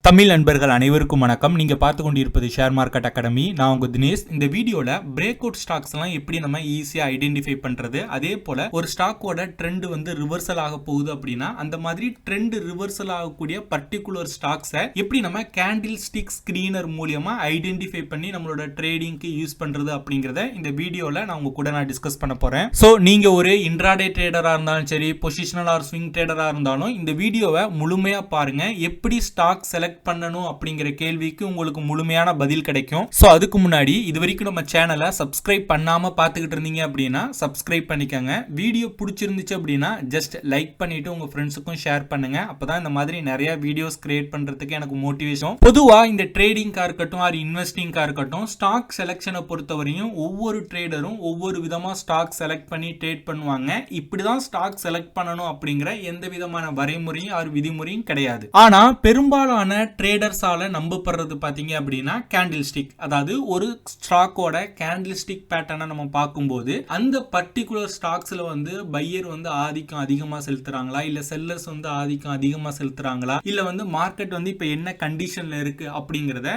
தமிழ் நண்பர்கள் அனைவருக்கும் வணக்கம். நீங்க பார்த்து கொண்டிருப்பது ஷேர் மார்க்கெட் அகாடமி. நான் உங்க தினேஷ். இந்த வீடியோல பிரேக் அவுட் ஸ்டாக்ஸ் எல்லாம் எப்படி நம்ம ஈஸியா ஐடென்டிஃபை பண்றது, அதே போல ஒரு ஸ்டாக்கோட ட்ரெண்ட் வந்து ரிவர்சல் ஆக போகுது அப்படின்னா அந்த மாதிரி ட்ரெண்ட் ரிவர்சல் ஆகக்கூடிய பர்டிகுலர் ஸ்டாக்ஸை எப்படி நம்ம கேண்டில் ஸ்டிக் ஸ்கிரீனர் மூலமா ஐடென்டிஃபை பண்ணி நம்மளோட ட்ரேடிங்க்கு யூஸ் பண்றது அப்படிங்கறத இந்த வீடியோல நான் உங்க கூட டிஸ்கஸ் பண்ண போறேன். சோ நீங்க ஒரு இன்ட்ராடே ட்ரேடரா இருந்தாலும் சரி, பொசிஷனல் ஆர் ஸ்விங் ட்ரேடரா இருந்தாலும் இந்த வீடியோவை முழுமையா பாருங்க. எப்படி ஸ்டாக் செலக்ட் பண்ணணும் அப்படிங்கிற கேள்விக்கு உங்களுக்கு முழுமையான பதில் கிடைக்கும். சோ அதுக்கு முன்னாடி இது வரைக்கும் நம்ம சேனலை சப்ஸ்கிரைப் பண்ணாம பார்த்துக்கிட்டு இருந்தீங்க அப்படின்னா சப்ஸ்கிரைப் பண்ணிக்கங்க. வீடியோ பிடிச்சிருந்துச்சு அப்படின்னா ஜஸ்ட் லைக் பண்ணிட்டு உங்க ஃப்ரெண்ட்ஸுக்கும் ஷேர் பண்ணுங்க. அப்பதான் இந்த மாதிரி நிறைய வீடியோஸ் கிரியேட் பண்றதுக்கு எனக்கு மோட்டிவேஷன். பொதுவா இந்த ட்ரேடிங்கா இருக்கட்டும் ஆர் இன்வெஸ்டிங்கா இருக்கட்டும், ஸ்டாக் செலக்ஷனை பொறுத்தவரையும் ஒவ்வொரு ட்ரேடரும் ஒவ்வொரு விதமா ஸ்டாக் செலக்ட் பண்ணி ட்ரேட் பண்ணுவாங்க. இப்படிதான் ஸ்டாக் செலக்ட் பண்ணணும் அப்படிங்கிற எந்த விதமான வரைமுறையும் ஆர் விதிமுறையும் கிடையாது. ஆனா பெரும்பாலான ட்ரேடர்ஸால நம்பப்படுறது பாத்தீங்க அப்படின்னா கேண்டில் ஸ்டிக், அதாவது ஒரு ஸ்டாக்கோட கேண்டில் ஸ்டிக் பேட்டர்னை நம்ம பார்க்கும்போது அந்த பர்டிகுலர் ஸ்டாக்ஸ்ல வந்து பையர் வந்து ஆதிக்கம் அதிகமா செலுத்துறாங்களா, இல்ல செல்லர்ஸ் வந்து ஆதிக்கம் அதிகமா செலுத்துறாங்களா, இல்ல வந்து மார்க்கெட் வந்து இப்ப என்ன கண்டிஷன்ல இருக்கு அப்படிங்கறத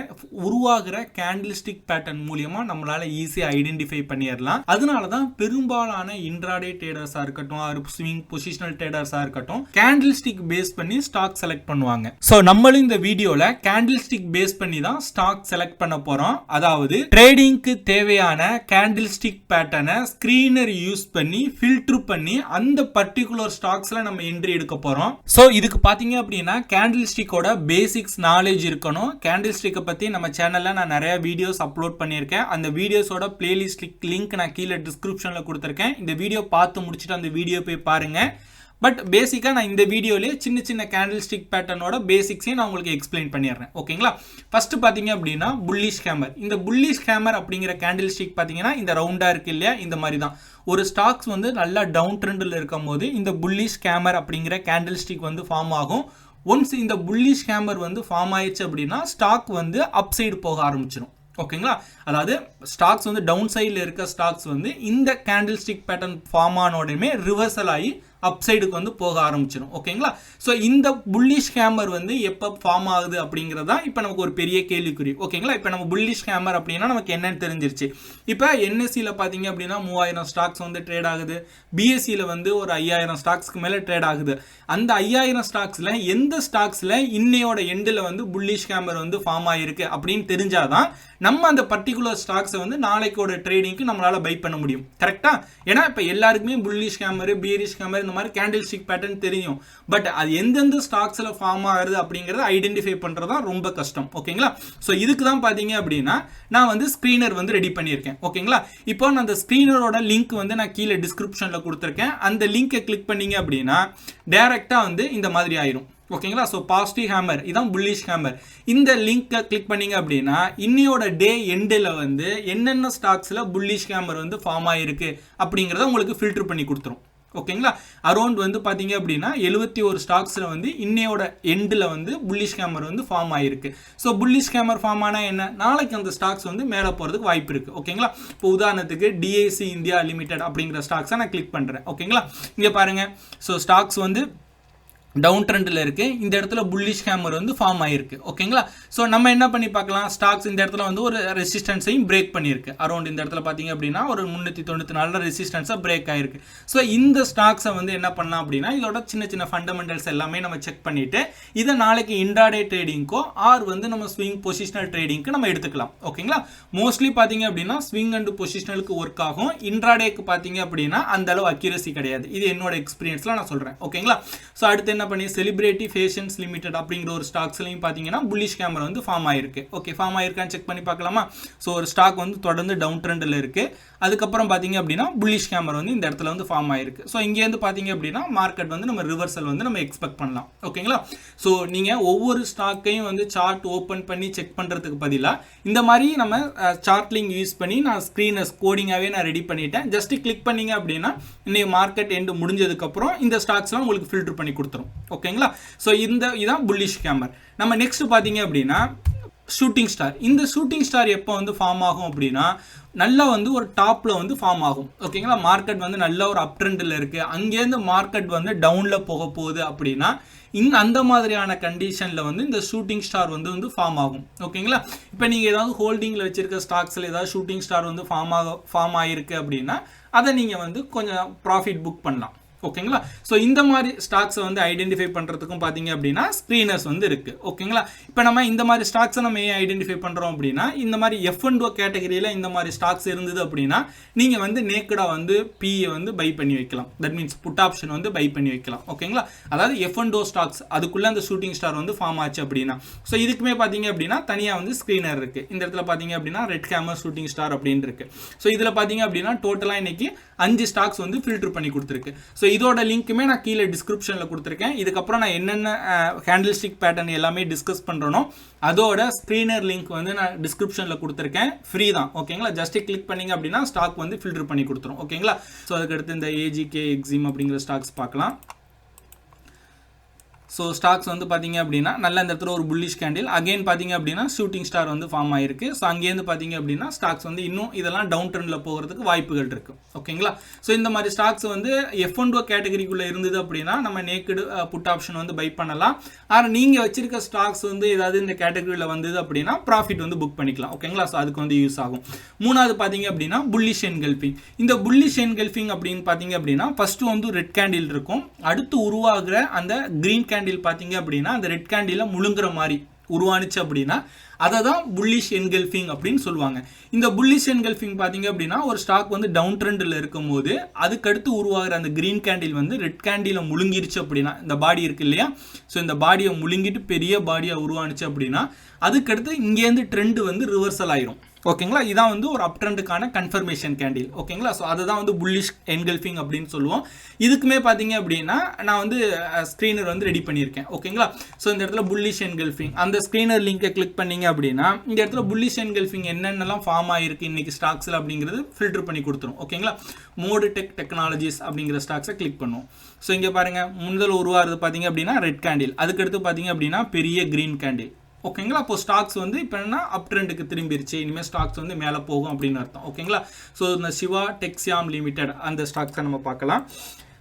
உருவாகிற கேண்டில் ஸ்டிக் பேட்டர்ன் மூலமா நம்மளால ஈஸியா ஐடென்டிஃபை பண்ணிடலாம். அதனாலதான் பெரும்பாலான இன்ட்ராடே ட்ரேடர்ஸா இருக்கட்டும் ஆர் ஸ்விங் பொசிஷனல் ட்ரேடர்ஸா இருக்கட்டும் கேண்டில் ஸ்டிக் பேஸ் பண்ணி ஸ்டாக் செலக்ட் பண்ணுவாங்க. சோ நம்மளும் இந்த வீடியோல கேண்டில் ஸ்டிக் பேஸ் பண்ணி தான் ஸ்டாக் செலக்ட் பண்ண போறோம். அதாவது ட்ரேடிங்க்கு தேவையான கேண்டில் ஸ்டிக் பேட்டர்னை ஸ்கிரீனர் யூஸ் பண்ணி ஃபில்டர் பண்ணி அந்த பர்டிகுலர் ஸ்டாக்ஸ்ல நம்ம என்ட்ரி எடுக்க போறோம். சோ இதுக்கு பாத்தீங்க அப்படின்னா கேண்டில் ஸ்டிக்கோட பேசிக்ஸ் நாலேஜ் இருக்கணும். கேண்டில் ஸ்டிக்கை பத்தி நம்ம சேனல்ல நான் நிறைய வீடியோஸ் அப்லோட் பண்ணியிருக்கேன். அந்த வீடியோஸோட பிளேலிஸ்ட் லிங்க் நான் கீழே டிஸ்கிரிப்ஷன்ல கொடுத்திருக்கேன். இந்த வீடியோ பார்த்து முடிச்சுட்டு அந்த வீடியோ போய் பாருங்க. பட் பேசிக்கா நான் இந்த வீடியோலயே சின்ன சின்ன கேண்டில் ஸ்டிக் பேட்டர்னோட பேசிக்ஸையும் நான் உங்களுக்கு எக்ஸ்பிளைன் பண்ணிடுறேன். ஓகேங்களா? ஃபர்ஸ்ட் பாத்தீங்க அப்படின்னா புல்லிஷ் ஹேமர். இந்த புல்லிஷ் ஹேமர் அப்படிங்கிற கேண்டில் ஸ்டிக் பாத்தீங்கன்னா இந்த ரவுண்டா இருக்கு இல்லையா, இந்த மாதிரி தான் ஒரு ஸ்டாக்ஸ் வந்து நல்லா டவுன் ட்ரெண்ட்ல இருக்கும் போது இந்த புல்லிஷ் ஹேமர் அப்படிங்கிற கேண்டில் ஸ்டிக் வந்து ஃபார்ம் ஆகும். ஒன்ஸ் இந்த புல்லிஷ் ஹேமர் வந்து ஃபார்ம் ஆயிடுச்சு அப்படின்னா ஸ்டாக் வந்து அப் சைடு போக ஆரம்பிச்சிடும். ஓகேங்களா? அதாவது ஸ்டாக்ஸ் வந்து டவுன் சைடில் இருக்க ஸ்டாக்ஸ் வந்து இந்த கேண்டில் ஸ்டிக் பேட்டர்ன் ஃபார்ம் ஆன உடனே ரிவர்சல் ஆகி அப் சைடுக்கு வந்து போக ஆரம்பிச்சிடும். ஓகேங்களா? ஸோ இந்த புல்லிஷ் ஹேமர் வந்து எப்போ ஃபார்ம் ஆகுது அப்படிங்கிறதா இப்போ நமக்கு ஒரு பெரிய கேள்விக்குறி. ஓகேங்களா? இப்போ நம்ம புல்லிஷ் ஹேமர் அப்படின்னா நமக்கு என்னன்னு தெரிஞ்சிருச்சு. இப்போ என்எஸ்சியில் பார்த்தீங்க அப்படின்னா 3000 ஸ்டாக்ஸ் வந்து ட்ரேட் ஆகுது. பிஎஸ்சியில் வந்து ஒரு 5000 ஸ்டாக்ஸ்க்கு மேலே ட்ரேட் ஆகுது. அந்த 5000 ஸ்டாக்ஸில் எந்த ஸ்டாக்ஸில் இன்னையோட எண்டில் வந்து புல்லிஷ் ஹேமர் வந்து ஃபார்ம் ஆகிருக்கு அப்படின்னு தெரிஞ்சாதான் நம்ம அந்த பர்டிகுலர் ஸ்டாக்ஸை வந்து நாளைக்கோட ட்ரேடிங்க்கு நம்மளால பை பண்ண முடியும். கரெக்டா? ஏன்னா இப்போ எல்லாருக்குமே புல்லிஷ் ஹேமர் பியரிஷ் ஹேமர் இந்த மாதிரி கேண்டில் ஸ்டிக் பேட்டர்ன் தெரியும். பட் அது எந்தெந்த ஸ்டாக்ஸ்ல ஃபார்ம் ஆகுது அப்படிங்கறத ஐடென்டிஃபை பண்றதா ரொம்ப கஷ்டம். ஓகேங்களா? சோ இதுக்கு தான் பாத்தீங்க அப்படின்னா நான் வந்து ஸ்கிரீனர் வந்து ரெடி பண்ணியிருக்கேன். ஓகேங்களா? இப்போ நான் அந்த ஸ்கிரீனரோட லிங்க் வந்து நான் கீழே டிஸ்கிரிப்ஷன்ல கொடுத்துருக்கேன். அந்த லிங்கை கிளிக் பண்ணீங்க அப்படின்னா டைரக்டா வந்து இந்த மாதிரி ஆயிரும். ஓகேங்களா? ஸோ பாசிட்டிவ் ஹேமர் இதான் புல்லிஷ் ஹேமர். இந்த லிங்கை கிளிக் பண்ணீங்க அப்படின்னா இன்னையோட டே எண்டில் வந்து என்னென்ன ஸ்டாக்ஸில் புல்லிஷ் ஹேமர் வந்து ஃபார்ம் ஆகிருக்கு அப்படிங்கிறத உங்களுக்கு ஃபில்டர் பண்ணி கொடுத்துரும். ஓகேங்களா? அரௌண்ட் வந்து பார்த்தீங்க அப்படின்னா 71 ஸ்டாக்ஸில் வந்து இன்னையோட எண்டில் வந்து புல்லிஷ் ஹேமர் வந்து ஃபார்ம் ஆகிருக்கு. ஸோ புல்லிஷ் ஹேமர் ஃபார்ம் ஆனால் என்ன, நாளைக்கு அந்த ஸ்டாக்ஸ் வந்து மேலே போகிறதுக்கு வாய்ப்பு இருக்குது. ஓகேங்களா? இப்போ உதாரணத்துக்கு டிஐசி இந்தியா லிமிடெட் அப்படிங்கிற ஸ்டாக்ஸை நான் கிளிக் பண்ணுறேன். ஓகேங்களா? இங்கே பாருங்கள். ஸோ ஸ்டாக்ஸ் வந்து டவுன் ட்ரெண்டில் இருக்கு. இந்த இடத்துல புல்லிஷ் ஹேமர் வந்து ஃபார்ம் ஆயிருக்கு. ஓகேங்களா? ஸோ நம்ம என்ன பண்ணி பார்க்கலாம், ஸ்டாக்ஸ் இந்த இடத்துல வந்து ஒரு ரெசிஸ்டன்ஸையும் பிரேக் பண்ணியிருக்கு. அரௌண்ட் இந்த இடத்துல பார்த்தீங்க அப்படின்னா ஒரு 394 ரெசிஸ்டன்ஸாக பிரேக் ஆயிருக்கு. ஸோ இந்த ஸ்டாக்ஸை வந்து என்ன பண்ணலாம் அப்படின்னா இதோட சின்ன சின்ன ஃபண்டமெண்டல்ஸ் எல்லாமே நம்ம செக் பண்ணிட்டு இதை நாளைக்கு இன்ட்ராடே ட்ரேடிங்கோ ஆர் வந்து நம்ம ஸ்விங் பொசிஷனல் ட்ரேடிங்க்கு நம்ம எடுத்துக்கலாம். ஓகேங்களா? மோஸ்ட்லி பார்த்தீங்க அப்படின்னா ஸ்விங் அண்ட் பொசிஷனலுக்கு ஒர்க் ஆகும். இன்ட்ராடேக்கு பார்த்தீங்க அப்படின்னா அந்த அளவு அக்யூரசி கிடையாது. இது என்னோட எக்ஸ்பீரியன்ஸ்ல நான் சொல்றேன். ஓகேங்களா? ஸோ அடுத்து பண்ணி செலிபிரிட்டி ஃபேஷன்ஸ் லிமிடெட் அப்படிங்கிற ஒரு ஸ்டாக்ஸ்லையும் பாத்தீங்கன்னா புல்லிஷ் ஹேமர் வந்து ஃபார்ம் ஆயிருக்கு. ஓகே, ஃபார்ம் ஆயிருக்கான்னு செக் பண்ணி பார்க்கலாமா? ஸோ ஒரு ஸ்டாக் வந்து தொடர்ந்து டவுன் ட்ரெண்டில் இருக்கு. அதுக்கப்புறம் பாத்தீங்க அப்படின்னா புல்லிஷ் ஹேமர் வந்து இந்த இடத்துல வந்து ஃபார்ம் ஆயிருக்கு. ஸோ இங்கேருந்து பாத்தீங்க அப்படின்னா மார்க்கெட் வந்து நம்ம ரிவர்சல் வந்து நம்ம எக்ஸ்பெக்ட் பண்ணலாம். ஓகேங்களா? ஸோ நீங்க ஒவ்வொரு ஸ்டாக்கையும் வந்து சார்ட் ஓப்பன் பண்ணி செக் பண்றதுக்கு பதிலாக இந்த மாதிரி நம்ம சார்ட் லிங்க் யூஸ் பண்ணி நான் ஸ்கிரீனர்ஸ் கோடிங்காகவே நான் ரெடி பண்ணிட்டேன். ஜஸ்ட் கிளிக் பண்ணீங்க அப்படின்னா இன்னைக்கு மார்க்கெட் எண்டு முடிஞ்சதுக்கு அப்புறம் இந்த ஸ்டாக்ஸ்லாம் உங்களுக்கு ஃபில்டர் பண்ணி கொடுத்துரும். ஓகேங்களா? ஸோ இதான் புல்லிஷ் ஹேமர். நம்ம நெக்ஸ்ட் பார்த்தீங்க அப்படின்னா ஷூட்டிங் ஸ்டார். இந்த ஷூட்டிங் ஸ்டார் எப்போ வந்து ஃபார்ம் ஆகும் அப்படின்னா நல்லா வந்து ஒரு டாப்பில் வந்து ஃபார்ம் ஆகும். ஓகேங்களா, மார்க்கெட் வந்து நல்ல ஒரு அப் ட்ரெண்டில் இருக்குது, அங்கேருந்து மார்க்கெட் வந்து டவுனில் போக போகுது அப்படின்னா அந்த மாதிரியான கண்டிஷனில் வந்து இந்த ஷூட்டிங் ஸ்டார் வந்து ஃபார்ம் ஆகும். ஓகேங்களா, இப்போ நீங்கள் ஏதாவது ஹோல்டிங்கில் வச்சிருக்க ஸ்டாக்ஸில் ஏதாவது ஷூட்டிங் ஸ்டார் வந்து ஃபார்ம் ஆகிருக்கு அப்படின்னா அதை நீங்கள் வந்து கொஞ்சம் ப்ராஃபிட் புக் பண்ணலாம். ஓகேங்களா, ஸோ இந்த மாதிரி ஸ்டாக்ஸை வந்து ஐடென்டிஃபை பண்ணுறதுக்கும் பார்த்தீங்க அப்படின்னா ஸ்க்ரீனர்ஸ் வந்து இருக்குது. ஓகேங்களா, இப்போ நம்ம இந்த மாதிரி ஸ்டாக்ஸை நம்ம ஏன் ஐடென்டிஃபை பண்ணுறோம் அப்படின்னா இந்த மாதிரி F&O கேட்டகரியில் இந்த மாதிரி ஸ்டாக்ஸ் இருந்தது அப்படின்னா நீங்கள் வந்து நேக்கடாக வந்து பிஏ வந்து பை பண்ணி வைக்கலாம். தட் மீன்ஸ் புட் ஆப்ஷன் வந்து பை பண்ணி வைக்கலாம். ஓகேங்களா, அதாவது F&O ஸ்டாக்ஸ் அதுக்குள்ளே அந்த ஷூட்டிங் ஸ்டார் வந்து ஃபார்ம் ஆச்சு அப்படின்னா. ஸோ இதுக்குமே பார்த்தீங்க அப்படின்னா தனியாக வந்து ஸ்க்ரீனர் இருக்குது. இந்த இடத்துல பார்த்தீங்க அப்படின்னா ரெட் கேமர் ஷூட்டிங் ஸ்டார் அப்படின்னு இருக்கு. ஸோ இதில் பார்த்தீங்க அப்படின்னா டோட்டலாக இன்னைக்கு 5 ஸ்டாக்ஸ் வந்து ஃபில்டர் பண்ணி கொடுத்துருக்கு. ஸோ இதோட லிங்க்குமே நான் கீழே டிஸ்கிரிப்ஷனில் கொடுத்துருக்கேன். இதுக்கப்புறம் நான் என்னென்ன ஹேண்டில் ஸ்டிக் பேட்டர்ன் எல்லாமே டிஸ்கஸ் பண்ணுறனோ அதோட ஸ்க்ரீனர் லிங்க் வந்து நான் டிஸ்கிரிப்ஷனில் கொடுத்துருக்கேன். ஃப்ரீ தான். ஓகேங்களா, ஜஸ்ட் கிளிக் பண்ணிங்க அப்படின்னா ஸ்டாக் வந்து ஃபில்டர் பண்ணி கொடுத்துரும். ஓகேங்களா, ஸோ அதுக்கடுத்து இந்த 𝐻𝐸𝐾𝐬 அப்படிங்கிற ஸ்டாக்ஸ் பார்க்கலாம். ஸோ ஸ்டாக்ஸ் வந்து பார்த்தீங்க அப்படின்னா நல்ல இந்த இடத்துல ஒரு புல்லிஷ் கேண்டில் அகைன் பார்த்தீங்க அப்படின்னா ஷூட்டிங் ஸ்டார் வந்து ஃபார்ம் ஆயிருக்கு. ஸோ அங்கேருந்து பார்த்தீங்க அப்படின்னா ஸ்டாக்ஸ் வந்து இன்னும் இதெல்லாம் டவுன் ட்ரெண்டில் போகிறதுக்கு வாய்ப்புகள் இருக்குது. ஓகேங்களா, ஸோ இந்த மாதிரி ஸ்டாக்ஸ் வந்து F&O கேட்டகரிக்குள்ளே இருந்தது அப்படின்னா நம்ம நேக்கடு புட் ஆப்ஷன் வந்து பை பண்ணலாம். ஆனால் நீங்கள் வச்சிருக்க ஸ்டாக்ஸ் வந்து ஏதாவது இந்த கேட்டகரியில் வந்தது அப்படின்னா ப்ராஃபிட் வந்து புக் பண்ணிக்கலாம். ஓகேங்களா, ஸோ அதுக்கு வந்து யூஸ் ஆகும். மூணாவது பார்த்தீங்க அப்படின்னா புல்லிஷ் என்கல்ஃபிங். இந்த புல்லிஷ் என்கல்ஃபிங் அப்படின்னு பார்த்தீங்க அப்படின்னா ஃபர்ஸ்ட் வந்து ரெட் கேண்டில் இருக்கும், அடுத்து உருவாகிற அந்த கிரீன் கேண்டில் பாத்தீங்க அப்படின்னா அந்த ரெட் கேண்டில முழுங்குற மாதிரி உருவானுச்சு அப்படின்னா அதை தான் புல்லிஷ் என்கல்ஃபிங் அப்படின்னு சொல்லுவாங்க. இந்த புல்லிஷ் என்கல்ஃபிங் பார்த்தீங்க அப்படின்னா ஒரு ஸ்டாக் வந்து டவுன் ட்ரெண்டில் இருக்கும் போது அதுக்கடுத்து உருவாகிற அந்த கிரீன் கேண்டில் வந்து ரெட் கேண்டில முழுங்கிருச்சு அப்படின்னா இந்த பாடி இருக்கு இல்லையா, ஸோ இந்த பாடியை முழுங்கிட்டு பெரிய பாடியாக உருவானுச்சு அப்படின்னா அதுக்கடுத்து இங்கேருந்து ட்ரெண்ட் வந்து ரிவர்சல் ஆயிரும். ஓகேங்களா, இதான் வந்து ஒரு அப் ட்ரெண்டுக்கான கன்ஃபர்மேஷன் கேண்டில். ஓகேங்களா, ஸோ அதுதான் வந்து புல்லிஷ் என்கல்ஃபிங் அப்படின்னு சொல்லுவோம். இதுக்குமே பார்த்தீங்க அப்படின்னா நான் வந்து ஸ்க்ரீனர் வந்து ரெடி பண்ணியிருக்கேன். ஓகேங்களா, ஸோ இந்த இடத்துல புல்லிஷ் என்கல்ஃபிங் அந்த ஸ்க்ரீனர் லிங்கை கிளிக் பண்ணீங்க அப்படின்னா இந்த இடத்துல புல்லிஷ் என்கல்ஃபிங் என்னென்னலாம் ஃபார்ம் ஆயிருக்கு இன்னைக்கு ஸ்டாக்ஸில் அப்படிங்கிறது ஃபில்டர் பண்ணி கொடுத்துரும். ஓகேங்களா, மோடு டெக்னாலஜிஸ் அப்படிங்கிற ஸ்டாக்ஸை கிளிக் பண்ணுவோம். ஸோ இங்கே பாருங்க முதல்ல உருவாகிறது பார்த்தீங்க அப்படின்னா ரெட் கேண்டில், அதுக்கடுத்து பார்த்தீங்க அப்படின்னா பெரிய கிரீன் கேண்டில். ஓகேங்களா, அப்போ ஸ்டாக்ஸ் வந்து இப்போ என்ன அப் ட்ரெண்டுக்கு திரும்பிடுச்சு, இனிமேல் ஸ்டாக்ஸ் வந்து மேலே போகும் அப்படின்னு அர்த்தம். ஓகேங்களா, ஸோ இந்த சிவா டெக்ஸியாம் லிமிடெட் அந்த ஸ்டாக்ஸை நம்ம பார்க்கலாம்.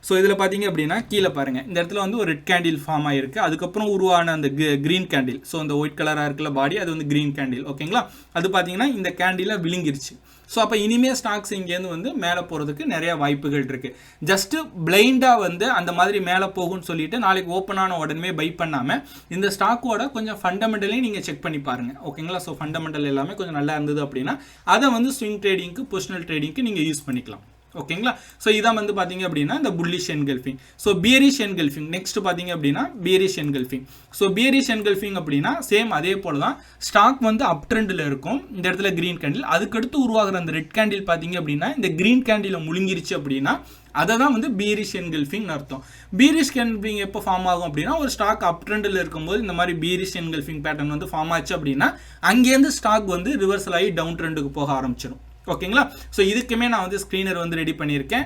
ஸோ இதில் பார்த்தீங்க அப்படின்னா கீழே பாருங்கள் இந்த இடத்துல வந்து ஒரு ரெட் கேண்டில் ஃபார்ம் ஆகிருக்கு, அதுக்கப்புறம் உருவான அந்த கிரீன் கேண்டில். ஸோ அந்த ஒயிட் கலராக இருக்குல்ல பாடி அது வந்து கிரீன் கேண்டில். ஓகேங்களா, அது பார்த்தீங்கன்னா இந்த கேண்டிலை விழுங்கிருச்சு. ஸோ அப்போ இனிமேல் ஸ்டாக்ஸ் இங்கேருந்து வந்து மேலே போகிறதுக்கு நிறைய வாய்ப்புகள் இருக்குது. ஜஸ்ட்டு பிளைண்டாக வந்து அந்த மாதிரி மேலே போகும்னு சொல்லிட்டு நாளைக்கு ஓப்பன் ஆன உடனே பை பண்ணாமல் இந்த ஸ்டாக்கோட கொஞ்சம் ஃபண்டமெண்டலையும் நீங்கள் செக் பண்ணி பாருங்கள். ஓகேங்களா, ஸோ ஃபண்டமெண்டல் எல்லாமே கொஞ்சம் நல்லா இருந்தது அப்படின்னா அதை வந்து ஸ்விங் ட்ரேடிங்க்கு பொசிஷனல் ட்ரேடிங்க்கு நீங்கள் யூஸ் பண்ணிக்கலாம். ஓகேங்களா, ஸோ இதான் வந்து பார்த்தீங்க அப்படின்னா இந்த bullish engulfing. So bearish engulfing next பார்த்தீங்க அப்படின்னா bearish engulfing. So bearish engulfing அப்படின்னா சேம் அதே போல தான் ஸ்டாக் வந்து அப் ட்ரெண்டில் இருக்கும். இந்த இடத்துல கிரீன் கேண்டில், அதுக்கடுத்து உருவாகிற அந்த ரெட் கேண்டில் பார்த்தீங்க அப்படின்னா இந்த கிரீன் கேண்டில் முழுங்கிருச்சு அப்படின்னா அதை தான் வந்து பியரிஷ் என்கல்ஃபிங் அர்த்தம். பியரிஷ் என்கல்ஃபிங் எப்போ ஃபார்ம் ஆகும் அப்படின்னா ஒரு ஸ்டாக் அப் ட்ரெண்டில் இருக்கும்போது இந்த மாதிரி பியரிஷ் என்கல்ஃபிங் பேட்டர்ன் வந்து ஃபார்ம் ஆச்சு அப்படின்னா அங்கேருந்து ஸ்டாக் வந்து ரிவர்சல் ஆகி டவுன் ட்ரெண்டுக்கு போக ஆரம்பிச்சிடும். ஓகேங்களா, ஸோ இதுக்குமே நான் வந்து ஸ்க்ரீனர் வந்து ரெடி பண்ணியிருக்கேன்.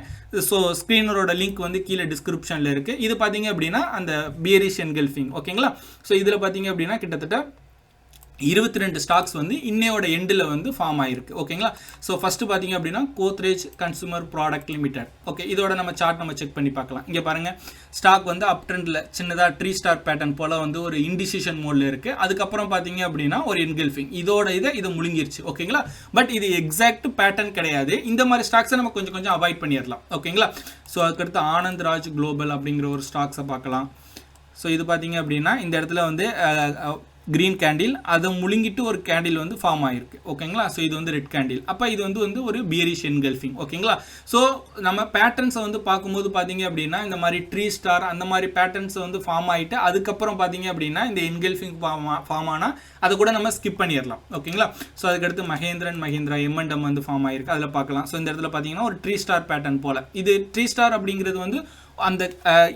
ஸோ ஸ்க்ரீனரோட லிங்க் வந்து கீழே டிஸ்கிரிப்ஷனில் இருக்குது. இது பார்த்தீங்க அப்படின்னா அந்த பியரிஷ் என்கல்ஃபிங். ஓகேங்களா, ஸோ இதில் பார்த்தீங்க அப்படின்னா கிட்டத்தட்ட 22 ஸ்டாக்ஸ் வந்து இன்னையோட எண்டில் வந்து ஃபார்ம் ஆயிருக்கு. ஓகேங்களா, ஸோ ஃபஸ்ட்டு பார்த்தீங்க அப்படின்னா Godrej consumer product limited. Okay, இதோட நம்ம சார்ட் நம்ம செக் பண்ணி பார்க்கலாம். இங்கே பாருங்கள் ஸ்டாக் வந்து அப் ட்ரெண்டில் சின்னதாக 3 ஸ்டார் பேட்டர்ன் போல் வந்து ஒரு இன்டிசிஷன் மோடில் இருக்குது. அதுக்கப்புறம் பார்த்தீங்க அப்படின்னா ஒரு என்கல்ஃபிங் இதோட இது முழுங்கிருச்சு. ஓகேங்களா, பட் இது எக்ஸாக்ட் பேட்டர்ன் கிடையாது. இந்த மாதிரி ஸ்டாக்ஸை நம்ம கொஞ்சம் அவாய்ட் பண்ணிடலாம். ஓகேங்களா, ஸோ அதுக்கடுத்து ஆனந்த் ராஜ் குளோபல் அப்படிங்கிற ஒரு ஸ்டாக்ஸை பார்க்கலாம். ஸோ இது பார்த்தீங்க அப்படின்னா இந்த இடத்துல வந்து கிரீன் கேண்டில் அதை முழுங்கிட்டு ஒரு கேண்டில் வந்து ஃபார்ம் ஆகிருக்கு. ஓகேங்களா, ஸோ இது வந்து ரெட் கேண்டில். அப்போ இது வந்து ஒரு பியரிஷ் என்கல்ஃபிங். ஓகேங்களா, ஸோ நம்ம பேட்டர்ன்ஸை வந்து பார்க்கும்போது பார்த்தீங்க அப்படின்னா இந்த மாதிரி 3 ஸ்டார் அந்த மாதிரி பேட்டர்ன்ஸை வந்து ஃபார்ம் ஆகிட்டு அதுக்கப்புறம் பார்த்தீங்க அப்படின்னா இந்த என்கல்ஃபிங் ஃபார்ம் ஆனால் அதை கூட நம்ம ஸ்கிப் பண்ணிடலாம். ஓகேங்களா, ஸோ அதுக்கடுத்து மஹேந்திரா M&M வந்து ஃபார்ம் ஆகிருக்கு, அதில் பார்க்கலாம். ஸோ இந்த இடத்துல பார்த்தீங்கன்னா ஒரு 3 ஸ்டார் பேட்டர்ன் போல். இது 3 ஸ்டார் அப்படிங்கிறது வந்து அந்த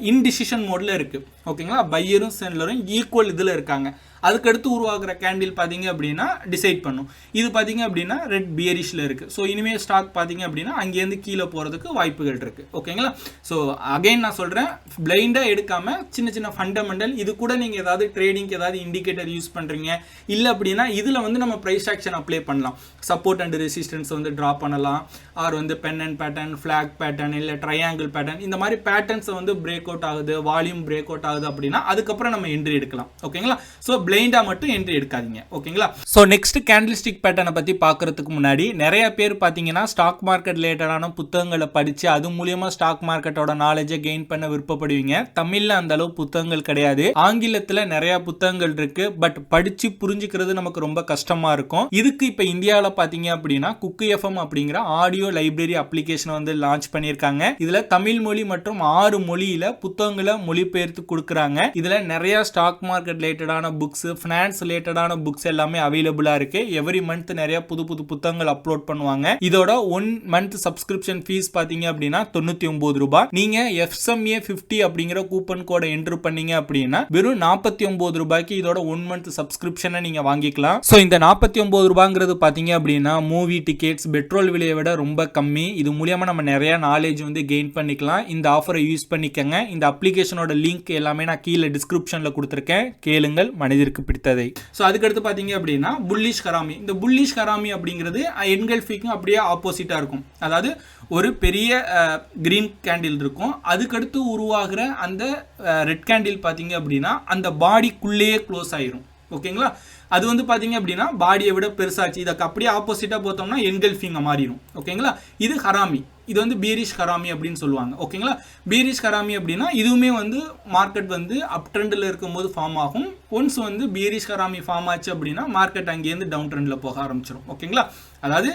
இன்டிசிஷன் மோடில் இருக்குது. ஓகேங்களா, பையரும் செல்லரும் ஈக்குவல் இதில் இருக்காங்க. அதுக்கடுத்து உருவாகிற கேண்டில் பார்த்தீங்க அப்படின்னா டிசைட் பண்ணும். இது பார்த்தீங்க அப்படின்னா ரெட் பியரிஷில் இருக்குது. ஸோ இனிமேல் ஸ்டாக் பார்த்தீங்க அப்படின்னா அங்கேருந்து கீழே போகிறதுக்கு வாய்ப்புகள் இருக்குது. ஓகேங்களா? ஸோ அகைன் நான் சொல்கிறேன், பிளைண்டாக எடுக்காமல் சின்ன சின்ன ஃபண்டமெண்டல் இது கூட நீங்கள் ஏதாவது ட்ரேடிங்க்கு ஏதாவது இண்டிகேட்டர் யூஸ் பண்ணுறீங்க இல்லை அப்படின்னா இதில் வந்து நம்ம ப்ரைஸ் ஆக்ஷன் அப்ளை பண்ணலாம். சப்போர்ட் அண்ட் ரெசிஸ்டன்ஸ் வந்து ட்ரா பண்ணலாம், ஆர் வந்து pennant pattern, flag pattern, இல்லை ட்ரையாங்கிள் பேட்டர்ன், இந்த மாதிரி பேட்டர்ன்ஸை வந்து பிரேக் அவுட் ஆகுது, வால்யூம் பிரேக் அவுட் ஆகுது அப்படின்னா அதுக்கப்புறம் நம்ம என்ட்ரி எடுக்கலாம். ஓகேங்களா? ஸோ பிளைண்டா மட்டும் என்ட்ரி எடுக்காதீங்க. ஓகேங்களா? ஸோ நெக்ஸ்ட் கேண்டில் ஸ்டிக் பேட்டர்னை பற்றி பார்க்கறதுக்கு முன்னாடி நிறைய பேர் பார்த்தீங்கன்னா ஸ்டாக் மார்க்கெட் ரிலேட்டடான புத்தகங்களை படித்து அது மூலியமா ஸ்டாக் மார்க்கெட்டோட நாலேஜை கெயின் பண்ண விருப்பப்படுவீங்க. தமிழில் அந்த அளவு புத்தகங்கள் கிடையாது, ஆங்கிலத்தில் நிறைய புத்தகங்கள் இருக்கு. பட் படித்து புரிஞ்சுக்கிறது நமக்கு ரொம்ப கஷ்டமா இருக்கும். இதுக்கு இப்போ இந்தியாவில் பார்த்தீங்க அப்படின்னா 𝐾𝐜 அப்படிங்கிற ஆடியோ லைப்ரரி அப்ளிகேஷன் வந்து லான்ச் பண்ணியிருக்காங்க. இதில் தமிழ் மொழி மற்றும் 6 மொழியில புத்தகங்களை மொழிபெயர்த்து கொடுக்குறாங்க. இதில் நிறைய ஸ்டாக் மார்க்கெட் ரிலேட்டடான புக்ஸ், ஃபினான்ஸ் ரிலேட்டடான புக்ஸ் எல்லாமே அவைலபிளா இருக்கு. எவ்ரி மந்த் நிறைய புது புது புத்தகங்கள் அப்லோட் பண்ணுவாங்க. இதோட 1 மந்த் சப்ஸ்கிரிப்ஷன் ஃபீஸ் பாத்தீங்க அப்படின்னா 99 ரூபாய். நீங்க 𝐹SMA50 அப்படிங்கிற கூப்பன் கோடை என்ட்ரு பண்ணீங்க அப்படின்னா வெறும் 49 ரூபாய்க்கு இதோட 1 மந்த் சப்ஸ்கிரிப்ஷனை நீங்க வாங்கிக்கலாம். சோ இந்த 49 ரூபாங்கிறது பாத்தீங்க அப்படின்னா மூவி டிக்கெட்ஸ், பெட்ரோல் விலையை விட ரொம்ப கம்மி. இது மூலமா நம்ம நிறைய நாலேஜ் வந்து கெயின் பண்ணிக்கலாம். இந்த ஆஃபரை யூஸ் பண்ணிக்கங்க. இந்த அப்ளிகேஷனோட லிங்க் எல்லாமே நான் கீழே டிஸ்கிரிப்ஷன்ல கொடுத்திருக்கேன். கேளுங்கள், மனிதருக்கு பிடித்ததை. சோ அதுக்கடுத்து பாத்தீங்க அப்படின்னா புல்லிஷ் கராமி. இந்த புல்லிஷ் கராமி அப்படிங்கிறது என்கல்ஃபிக்கும் அப்படியே ஆப்போசிட்டா இருக்கும். அதாவது ஒரு பெரிய கிரீன் கேண்டில் இருக்கும், அதுக்கடுத்து உருவாகிற அந்த ரெட் கேண்டில் பாத்தீங்க அப்படின்னா அந்த பாடிக்குள்ளேயே க்ளோஸ் ஆயிரும். ஓகேங்களா? அது வந்து பாத்தீங்க அப்படின்னா பாடியை விட பெருசாச்சு. இதுக்கு அப்படியே ஆப்போசிட்டா பார்த்தோம்னா என்கல்ஃபிங்க மாறிடும். ஓகேங்களா? இது ஹராமி. இது வந்து பீரிஷ் கராமி அப்படின்னு சொல்லுவாங்க. ஓகேங்களா? பீரிஷ் கராமி அப்படின்னா இதுவுமே வந்து மார்க்கெட் வந்து அப் ட்ரெண்டில் இருக்கும்போது ஃபார்ம் ஆகும். ஒன்ஸ் வந்து பீரிஷ் கராமி ஃபார்ம் ஆச்சு அப்படின்னா மார்க்கெட் அங்கேருந்து டவுன் ட்ரெண்டில் போக ஆரம்பிச்சிடும். ஓகேங்களா? அதாவது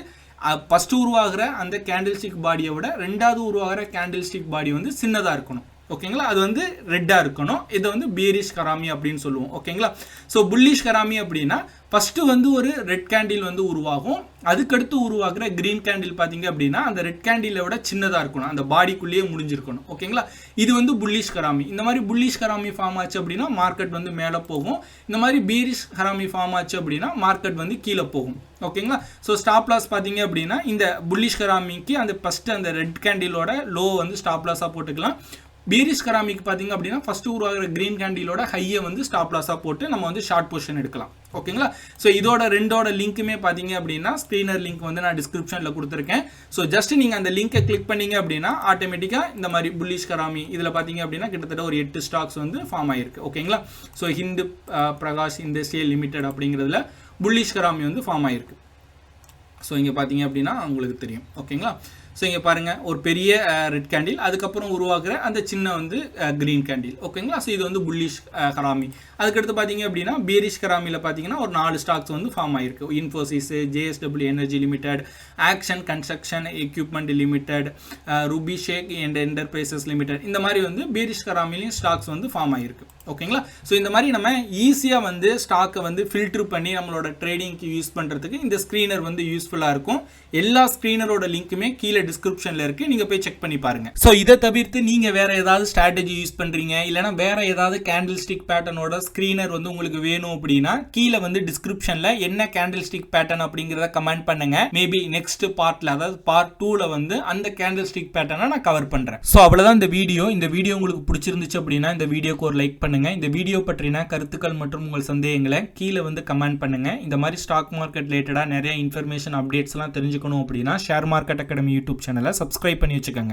ஃபர்ஸ்ட் உருவாகிற அந்த கேண்டில் ஸ்டிக் பாடியை விட ரெண்டாவது உருவாகிற கேண்டில் ஸ்டிக் பாடி வந்து சின்னதாக இருக்கணும். ஓகேங்களா? அது வந்து ரெட்டா இருக்கணும். இதை வந்து பீரிஷ் கராமி அப்படின்னு சொல்லுவோம். ஓகேங்களா? ஸோ புல்லிஷ் கராமி அப்படின்னா ஃபர்ஸ்ட் வந்து ஒரு ரெட் கேண்டில் வந்து உருவாகும், அதுக்கடுத்து உருவாகிற கிரீன் கேண்டில் பார்த்தீங்க அப்படின்னா அந்த ரெட் கேண்டிலை விட சின்னதாக இருக்கணும், அந்த பாடிக்குள்ளேயே முடிஞ்சிருக்கணும். ஓகேங்களா? இது வந்து புல்லிஷ் கராமி. இந்த மாதிரி புல்லிஷ் கராமி ஃபார்ம் ஆச்சு அப்படின்னா மார்க்கெட் வந்து மேலே போகும். இந்த மாதிரி பீரிஷ் கராமி ஃபார்ம் ஆச்சு அப்படின்னா மார்க்கெட் வந்து கீழே போகும். ஓகேங்களா? ஸோ ஸ்டாப் லாஸ் பார்த்தீங்க அப்படின்னா இந்த புல்லிஷ் கராமிக்கு அந்த ஃபர்ஸ்ட் அந்த ரெட் கேண்டிலோட லோ வந்து ஸ்டாப் லாஸாக போட்டுக்கலாம். பீரிஷ் கராமிக்கு பார்த்தீங்க அப்படின்னா ஃபர்ஸ்ட் உருவாகிற கிரீன் கேண்டிலோட ஹையை வந்து ஸ்டாப் லாஸாக போட்டு நம்ம வந்து ஷார்ட் பொசிஷன் எடுக்கலாம். ஓகேங்களா? ஸோ இதோட ரெண்டோட லிங்க்குமே பார்த்தீங்க அப்படின்னா ஸ்க்ரீனர் லிங்க் வந்து நான் டிஸ்கிரிப்ஷனில் கொடுத்துருக்கேன். ஸோ ஜஸ்ட் நீங்கள் அந்த லிங்கை கிளிக் பண்ணீங்க அப்படின்னா ஆட்டோமேட்டிக்காக இந்த மாதிரி புல்லிஷ் கராமி இதில் பார்த்தீங்க அப்படின்னா கிட்டத்தட்ட ஒரு 8 ஸ்டாக்ஸ் வந்து ஃபார்ம் ஆயிருக்கு. ஓகேங்களா? ஸோ 𝐻𝐵PRAGASH இண்டஸ்ட்ரியல் லிமிடெட் அப்படிங்கிறதுல புல்லிஷ் கராமி வந்து ஃபார்ம் ஆயிருக்கு. ஸோ இங்கே பார்த்தீங்க அப்படின்னா உங்களுக்கு தெரியும். ஓகேங்களா? ஸோ இங்கே பாருங்கள், ஒரு பெரிய ரெட் கேண்டில், அதுக்கப்புறம் உருவாக்குற அந்த சின்ன வந்து கிரீன் கேண்டில். ஓகேங்களா? ஸோ இது வந்து புல்லிஷ் கராமி. அதுக்கடுத்து பார்த்தீங்க அப்படின்னா பீரிஷ் கராமியில் பார்த்தீங்கன்னா ஒரு 4 ஸ்டாக்ஸ் வந்து ஃபார்ம் ஆயிருக்கு. இன்ஃபோசிஸ், JSW எனர்ஜி லிமிடெட், ஆக்ஷன் கன்ஸ்ட்ரக்ஷன் எக்யூப்மெண்ட் லிமிடெட், 𝗪𝗵𝘁 அண்ட் என்டர்பிரைசஸ் லிமிடெட், இந்த மாதிரி வந்து பீரிஷ் கராமிலையும் ஸ்டாக்ஸ் வந்து ஃபார்ம் ஆயிருக்கு. ஓகேங்களா? ஸோ இந்த மாதிரி நம்ம ஈஸியாக வந்து ஸ்டாக்கை வந்து ஃபில்டர் பண்ணி நம்மளோட ட்ரேடிங்க்கு யூஸ் பண்ணுறதுக்கு இந்த ஸ்க்ரீனர் வந்து யூஸ்ஃபுல்லாக இருக்கும். எல்லா ஸ்க்ரீனரோட லிங்க்குமே கீழே டிஸ்கிரிப்ஷனில் இருக்குது, நீங்கள் போய் செக் பண்ணி பாருங்க. ஸோ இதை தவிர்த்து நீங்கள் வேற ஏதாவது ஸ்ட்ராட்டஜி யூஸ் பண்ணுறீங்க இல்லைனா வேற ஏதாவது கேண்டில் ஸ்டிக் பேட்டர்னோட ஸ்க்ரீனர் வந்து உங்களுக்கு வேணும் அப்படின்னா கீழே வந்து டிஸ்கிரிப்ஷனில் என்ன கேண்டில் ஸ்டிக் பேட்டர்ன் அப்படிங்கிறத கமெண்ட் பண்ணுங்க. மேபி நெக்ஸ்ட் பார்ட்ல, அதாவது பார்ட் 2ல வந்து அந்த கேண்டில் ஸ்டிக் பேட்டர்னை நான் கவர் பண்ணுறேன். ஸோ அவ்வளோதான் இந்த வீடியோ. இந்த வீடியோ உங்களுக்கு பிடிச்சிருந்துச்சு அப்படின்னா இந்த வீடியோக்கு ஒரு லைக் பண்ணுங்க. இந்த வீடியோ பற்றின கருத்துக்கள் மற்றும் உங்கள் சந்தேகங்களை கீழே வந்து கமெண்ட் பண்ணுங்க. இந்த மாதிரி ஸ்டாக் மார்க்கெட் ரிலேட்டடா நிறைய இன்ஃபர்மேஷன் அப்டேட்ஸ் எல்லாம் தெரிஞ்சுக்கணும் அப்படின்னா ஷேர் மார்க்கெட் அகாடமி யூடியூப் சேனலை சப்ஸ்கிரைப் பண்ணி வச்சுக்கோங்க.